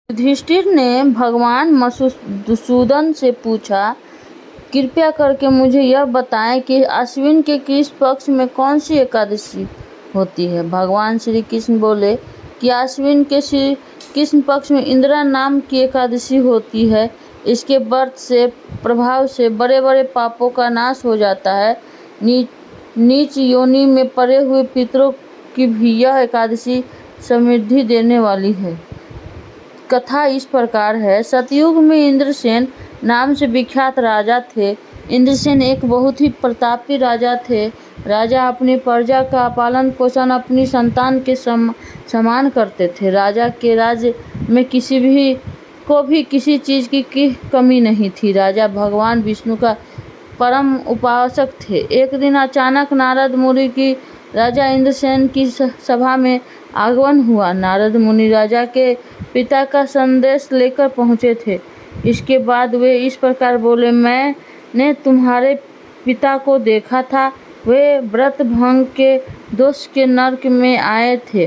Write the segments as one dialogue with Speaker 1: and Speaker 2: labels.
Speaker 1: युधिष्ठिर ने भगवान मधुसूदन से पूछा, कृपया करके मुझे यह बताएं कि आश्विन के किस पक्ष में कौन सी एकादशी होती है। भगवान श्री कृष्ण बोले कि आश्विन के श्री कृष्ण पक्ष में इंदिरा नाम की एकादशी होती है। इसके व्रत से प्रभाव से बड़े बड़े पापों का नाश हो जाता है। नीच योनि में पड़े हुए पितरों की भी यह एकादशी समृद्धि देने वाली है। कथा इस प्रकार है। सतयुग में इंद्रसेन नाम से विख्यात राजा थे। इंद्रसेन एक बहुत ही प्रतापी राजा थे। राजा अपनी प्रजा का पालन पोषण अपनी संतान के समान करते थे। राजा के राज्य में किसी किसी चीज़ की कमी नहीं थी। राजा भगवान विष्णु का परम उपासक थे। एक दिन अचानक नारद मुनि की राजा इंद्रसेन की सभा में आगमन हुआ। नारद मुनि राजा के पिता का संदेश लेकर पहुँचे थे। इसके बाद वे इस प्रकार बोले, मैंने तुम्हारे पिता को देखा था। वे व्रत भंग के दोष के नरक में आए थे।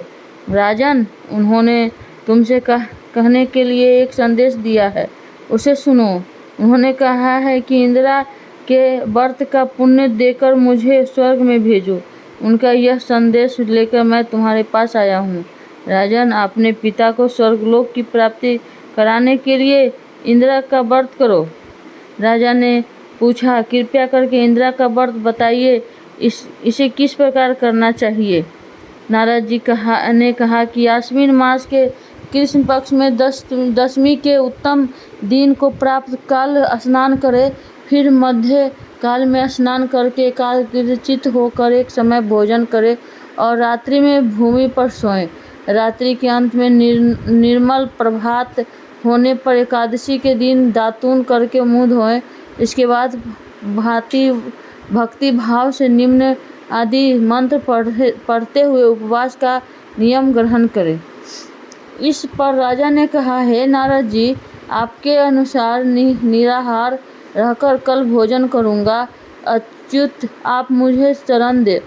Speaker 1: राजन, उन्होंने तुमसे कहने के लिए एक संदेश दिया है, उसे सुनो। उन्होंने कहा है कि इंदिरा के व्रत का पुण्य देकर मुझे स्वर्ग में भेजो। उनका यह संदेश लेकर मैं तुम्हारे पास आया हूँ। राजन, अपने पिता को स्वर्गलोक की प्राप्ति कराने के लिए इंदिरा का व्रत करो। राजा ने पूछा, कृपया करके इंदिरा का व्रत बताइए, इसे किस प्रकार करना चाहिए। नारद जी ने कहा कि आश्विन मास के कृष्ण पक्ष में दशमी के उत्तम दिन को प्राप्त काल स्नान करे, फिर मध्य काल में स्नान करके एकाग्रचित्त होकर एक समय भोजन करे और रात्रि में भूमि पर सोएं। रात्रि के अंत में निर्मल प्रभात होने पर एकादशी के दिन दातून करके मुँह धोएं। इसके बाद भक्ति भाव से निम्न आदि मंत्र पढ़ते हुए उपवास का नियम ग्रहण करें। इस पर राजा ने कहा, हे नारद जी, आपके अनुसार निराहार रहकर कल भोजन करूँगा। अच्युत, आप मुझे शरण दे।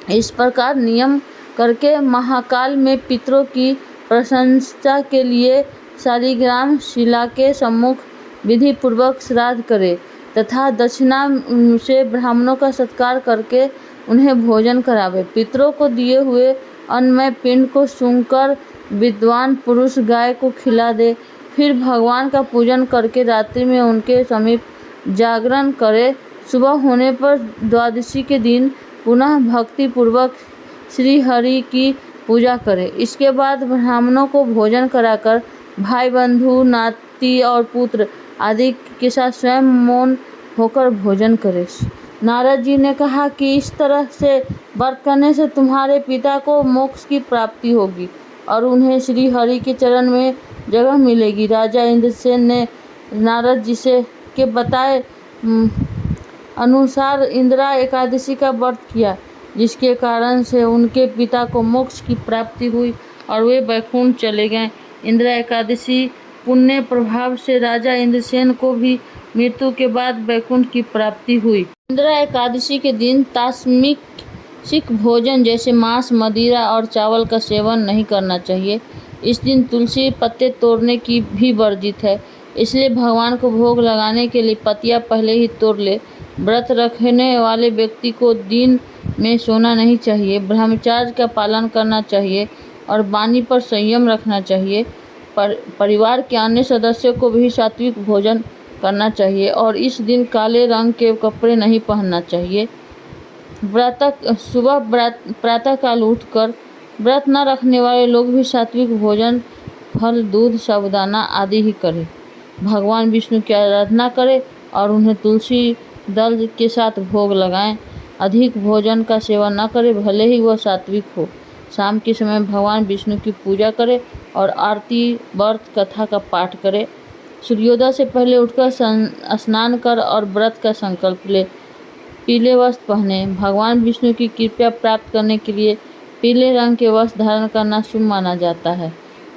Speaker 1: इस प्रकार नियम करके महाकाल में पितरों की प्रशंसा के लिए शालिग्राम शिला के सम्मुख विधि पूर्वक श्राद्ध करे तथा दक्षिणा से ब्राह्मणों का सत्कार करके उन्हें भोजन करावे। पितरों को दिए हुए अन्नमय पिंड को सूंघकर विद्वान पुरुष गाय को खिला दे। फिर भगवान का पूजन करके रात्रि में उनके समीप जागरण करे। सुबह होने पर द्वादशी के दिन पुनः भक्ति पूर्वक श्री हरि की पूजा करे। इसके बाद ब्राह्मणों को भोजन कराकर भाई बंधु नाती और पुत्र आदि के साथ स्वयं मौन होकर भोजन करे। नारद जी ने कहा कि इस तरह से व्रत करने से तुम्हारे पिता को मोक्ष की प्राप्ति होगी और उन्हें श्री हरि के चरण में जगह मिलेगी। राजा इंद्रसेन ने नारद जी के बताए अनुसार इंदिरा एकादशी का व्रत किया, जिसके कारण से उनके पिता को मोक्ष की प्राप्ति हुई और वे वैकुंठ चले गए। इंदिरा एकादशी पुण्य प्रभाव से राजा इंद्रसेन को भी मृत्यु के बाद वैकुंठ की प्राप्ति हुई। इंदिरा एकादशी के दिन तामसिक भोजन जैसे मांस, मदिरा और चावल का सेवन नहीं करना चाहिए। इस दिन तुलसी पत्ते तोड़ने की भी वर्जित है, इसलिए भगवान को भोग लगाने के लिए पत्तियां पहले ही तोड़ ले। व्रत रखने वाले व्यक्ति को दिन में सोना नहीं चाहिए, ब्रह्मचर्य का पालन करना चाहिए और वाणी पर संयम रखना चाहिए। परिवार के अन्य सदस्यों को भी सात्विक भोजन करना चाहिए और इस दिन काले रंग के कपड़े नहीं पहनना चाहिए। सुबह प्रातःकाल उठकर व्रत न रखने वाले लोग भी सात्विक भोजन, फल, दूध, साबूदाना आदि ही करें। भगवान विष्णु की आराधना करें और उन्हें तुलसी दल के साथ भोग लगाएं। अधिक भोजन का सेवन न करें, भले ही वह सात्विक हो। शाम के समय भगवान विष्णु की पूजा करें और आरती, व्रत कथा का पाठ करें। सूर्योदय से पहले उठकर स्नान कर और व्रत का संकल्प ले। पीले वस्त्र पहने। भगवान विष्णु की कृपा प्राप्त करने के लिए पीले रंग के वस्त्र धारण करना शुभ माना जाता है।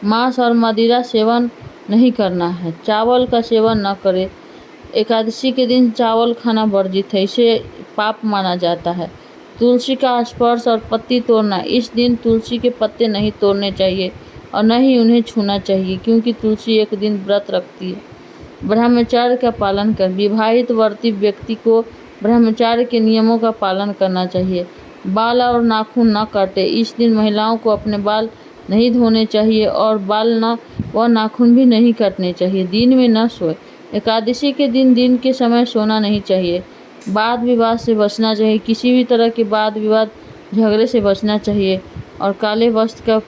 Speaker 1: मांस और मदिरा सेवन नहीं करना है। चावल का सेवन न करें। एकादशी के दिन चावल खाना वर्जित है, इसे पाप माना जाता है। तुलसी का स्पर्श और पत्ती तोड़ना। इस दिन तुलसी के पत्ते नहीं तोड़ने चाहिए और न ही उन्हें छूना चाहिए, क्योंकि तुलसी एक दिन व्रत रखती है। ब्रह्मचर्य का पालन कर विवाहित वर्ती व्यक्ति को ब्रह्मचर्य के नियमों का पालन करना चाहिए। बाल और नाखून न काटे। इस दिन महिलाओं को अपने बाल नहीं धोने चाहिए और बाल न व नाखून भी नहीं काटने चाहिए। दिन में न सोए। एकादशी के दिन के समय सोना नहीं चाहिए। वाद विवाद से बचना चाहिए। किसी भी तरह के वाद विवाद झगड़े से बचना चाहिए और काले वस्त्र का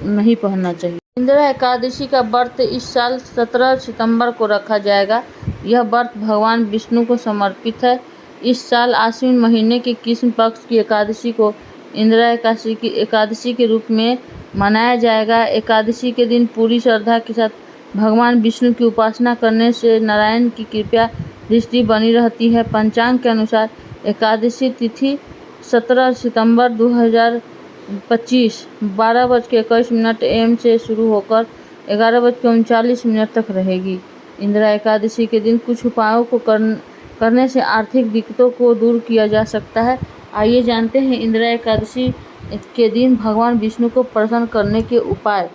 Speaker 1: नहीं पहनना चाहिए। इंदिरा एकादशी का व्रत इस साल 17 सितंबर को रखा जाएगा। यह व्रत भगवान विष्णु को समर्पित है। इस साल आश्विन महीने के कृष्ण पक्ष की एकादशी को इंदिरा एकादशी के रूप में मनाया जाएगा। एकादशी के दिन पूरी श्रद्धा के साथ भगवान विष्णु की उपासना करने से नारायण की कृपा दृष्टि बनी रहती है। पंचांग के अनुसार एकादशी तिथि 17 सितंबर 2025 12:21 AM से शुरू होकर 11:39 तक रहेगी। इंदिरा एकादशी के दिन कुछ उपायों को करने से आर्थिक दिक्कतों को दूर किया जा सकता है। आइए जानते हैं इंदिरा एकादशी के दिन भगवान विष्णु को प्रसन्न करने के उपाय।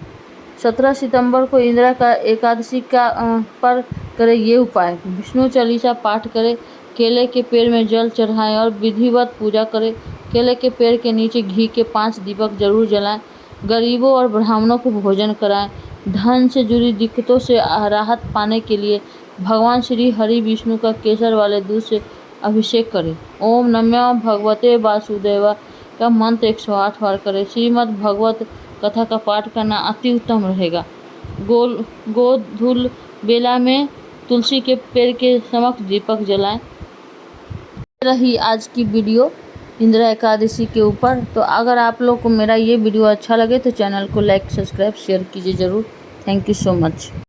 Speaker 1: 17 सितंबर को इंदिरा एकादशी पर करें ये उपाय। विष्णु चालीसा पाठ करें। केले के पेड़ में जल चढ़ाएं और विधिवत पूजा करें। केले के पेड़ के नीचे घी के 5 दीपक जरूर जलाएं। गरीबों और ब्राह्मणों को भोजन कराएं। धन से जुड़ी दिक्कतों से राहत पाने के लिए भगवान श्री हरि विष्णु का केसर वाले दूध से अभिषेक करें। ओम नमो भगवते वासुदेवा का मंत्र 108 बार करें। श्रीमद् भगवत कथा का पाठ करना अति उत्तम रहेगा। गोधूल बेला में तुलसी के पेड़ के समक्ष दीपक जलाएं। रही आज की वीडियो इंदिरा एकादशी के ऊपर। तो अगर आप लोग को मेरा ये वीडियो अच्छा लगे तो चैनल को लाइक, सब्सक्राइब, शेयर कीजिए ज़रूर। Thank you so much.